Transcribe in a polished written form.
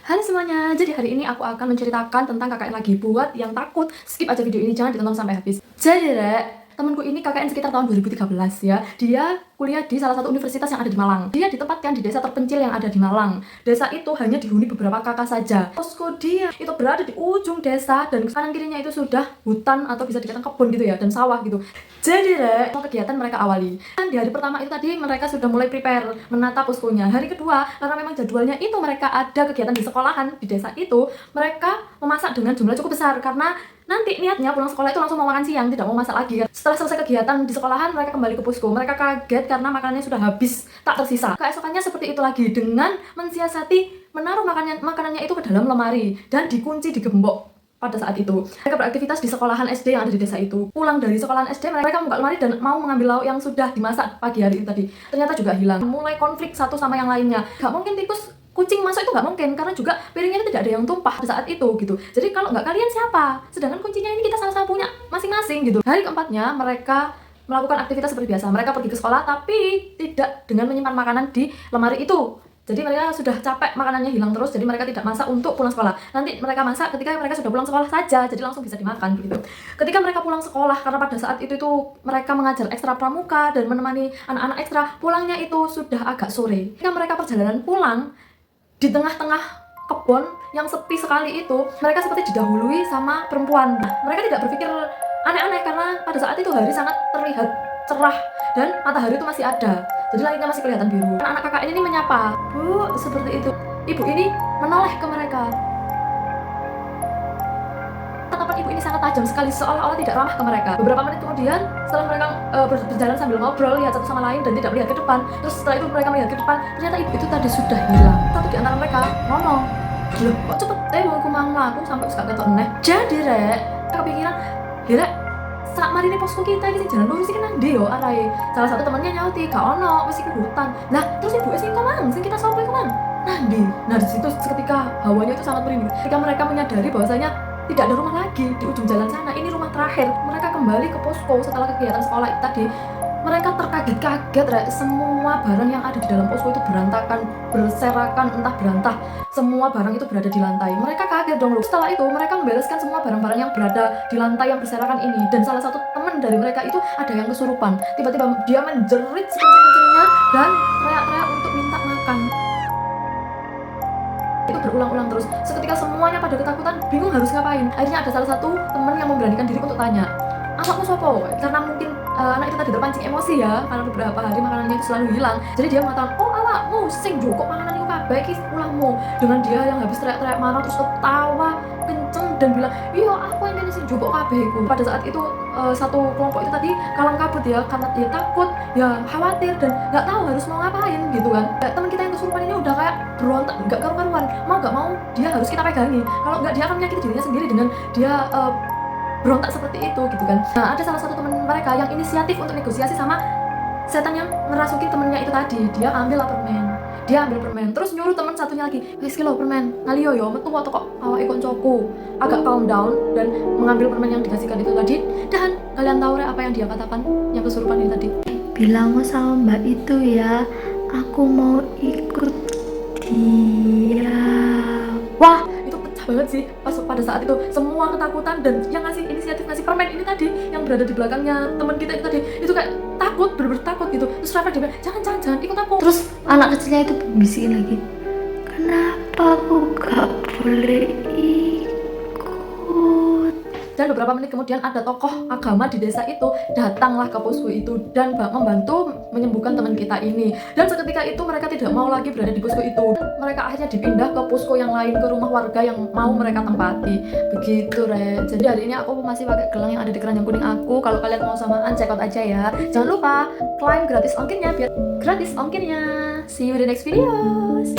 Halo semuanya, jadi hari ini aku akan menceritakan tentang KKN lagi. Buat yang takut, skip aja video ini, jangan ditonton sampai habis. Jadi temanku ini KKN sekitar tahun 2013 ya. Dia kuliah di salah satu universitas yang ada di Malang. Dia ditempatkan di desa terpencil yang ada di Malang. Desa itu hanya dihuni beberapa kakak saja. Posko dia itu berada di ujung desa dan kanan kirinya itu sudah hutan atau bisa dikatakan kebun gitu ya, dan sawah gitu. Jadi kegiatan mereka awali. Dan di hari pertama itu tadi mereka sudah mulai prepare menata poskonya. Hari kedua, karena memang jadwalnya itu mereka ada kegiatan di sekolahan di desa itu, mereka memasak dengan jumlah cukup besar karena nanti niatnya pulang sekolah itu langsung mau makan siang, tidak mau masak lagi kan. Setelah selesai kegiatan di sekolahan, mereka kembali ke posko. Mereka kaget karena makanannya sudah habis, tak tersisa. Keesokannya seperti itu lagi, dengan mensiasati menaruh makanannya itu ke dalam lemari dan dikunci di gembok. Pada saat itu mereka beraktivitas di sekolahan SD yang ada di desa itu. Pulang dari sekolahan SD, mereka membuka lemari dan mau mengambil lauk yang sudah dimasak pagi hari itu tadi. Ternyata juga hilang. Mulai konflik satu sama yang lainnya. Gak mungkin tikus kucing masuk itu nggak mungkin, karena juga piringnya itu tidak ada yang tumpah pada saat itu gitu. Jadi kalau nggak kalian siapa? Sedangkan kuncinya ini kita sama-sama punya masing-masing gitu. Hari keempatnya mereka melakukan aktivitas seperti biasa. Mereka pergi ke sekolah tapi tidak dengan menyimpan makanan di lemari itu. Jadi mereka sudah capek, makanannya hilang terus, jadi mereka tidak masak untuk pulang sekolah. Nanti mereka masak ketika mereka sudah pulang sekolah saja, jadi langsung bisa dimakan begitu. Ketika mereka pulang sekolah, karena pada saat itu mereka mengajar ekstra pramuka dan menemani anak-anak ekstra, pulangnya itu sudah agak sore. Ketika mereka perjalanan pulang, di tengah-tengah kebun yang sepi sekali itu, mereka seperti didahului sama perempuan. Mereka tidak berpikir aneh-aneh karena pada saat itu hari sangat terlihat cerah dan matahari itu masih ada, jadi langitnya masih kelihatan biru. Anak-anak KKN ini menyapa, "Bu," seperti itu. Ibu ini menoleh ke mereka. Tatapan ibu ini sangat tajam sekali, seolah-olah tidak ramah ke mereka. Beberapa menit kemudian, setelah mereka berjalan sambil ngobrol, lihat satu sama lain dan tidak melihat ke depan, terus setelah itu mereka melihat ke depan, ternyata ibu itu tadi sudah hilang. Satu di antara mereka ngomong, "Loh, kok cepet mau kumang aku sampai suka ketok neh." Jadi kepikiran, "Rek, sak marine posko kita iki jalan lurus iki nang ndi yo arahe?" Salah satu temannya nyauti, "Gak ono, wis iki hutan." Lah, terus ibu sing komang, sing kita sopo iku mang? Nandi. Nah, di situ seketika hawanya itu sangat merinding. Ketika mereka menyadari bahwasanya tidak ada rumah lagi di ujung jalan sana, ini rumah terakhir. Mereka kembali ke posko setelah kegiatan sekolah itu tadi. Mereka terkaget-kaget, semua barang yang ada di dalam posko itu berantakan, berserakan, entah berantah. Semua barang itu berada di lantai. Mereka kaget dong. Setelah itu mereka membereskan semua barang-barang yang berada di lantai yang berserakan ini. Dan salah satu teman dari mereka itu ada yang kesurupan. Tiba-tiba dia menjerit sekencang-kencangnya dan teriak-teriak untuk minta makan. Itu berulang-ulang terus. Seketika semuanya pada ketakutan, bingung harus ngapain. Akhirnya ada salah satu teman yang memberanikan diri untuk tanya, "Anakmu sopo?" Karena mungkin anak itu tadi terpancing emosi ya, karena beberapa hari makanannya itu selalu hilang. Jadi dia mengatakan, "Oh, awakmu sing joko panganan iku kabeh iki ulahmu." Dengan dia yang habis teriak-teriak marah terus ketawa kenceng dan bilang, "Iya, aku yang kene sing joko kabeh iku." Pada saat itu satu kelompok itu tadi kalang kabut ya, karena dia takut, ya khawatir dan nggak tahu harus mau ngapain gitu kan. Teman kita yang kesurupan ini udah kayak berontak, nggak karu-karuan, mau nggak mau dia harus kita pegangi. Kalau nggak, dia akan menyakiti dirinya sendiri dengan dia berontak seperti itu gitu kan. Nah, ada salah satu teman mereka yang inisiatif untuk negosiasi sama setan yang ngerasukin temennya itu tadi. Dia ambil permen, terus nyuruh teman satunya lagi, "Wis kilo permen, ngaliyo yo metu wae kok awake koncoku." Agak calm down dan mengambil permen yang dikasihkan itu tadi. Dan kalian tahu apa yang dia katakan, yang kesurupan ini tadi? "Bilang sama mbak itu ya, aku mau ikut dia." Wah, itu pecah banget sih pada saat itu. Semua ketakutan, dan yang ngasih inisiatif ngasih permen ini tadi, yang berada di belakangnya teman kita itu tadi, itu kayak takut, bener-bener takut gitu. Terus Rafa dia bilang, jangan ikut aku. Terus anak kecilnya itu bisikin lagi, "Kenapa aku gak boleh ikut?" Dan beberapa menit kemudian ada tokoh agama di desa itu datanglah ke posko itu dan membantu menyembuhkan teman kita ini. Dan seketika itu mereka tidak mau lagi berada di posko itu. Mereka akhirnya dipindah ke posko yang lain, ke rumah warga yang mau mereka tempati. Begitu Jadi hari ini aku masih pakai gelang yang ada di keranjang kuning aku. Kalau kalian mau samaan, check out aja ya. Jangan lupa klaim gratis ongkirnya biar gratis ongkirnya. See you in the next videos.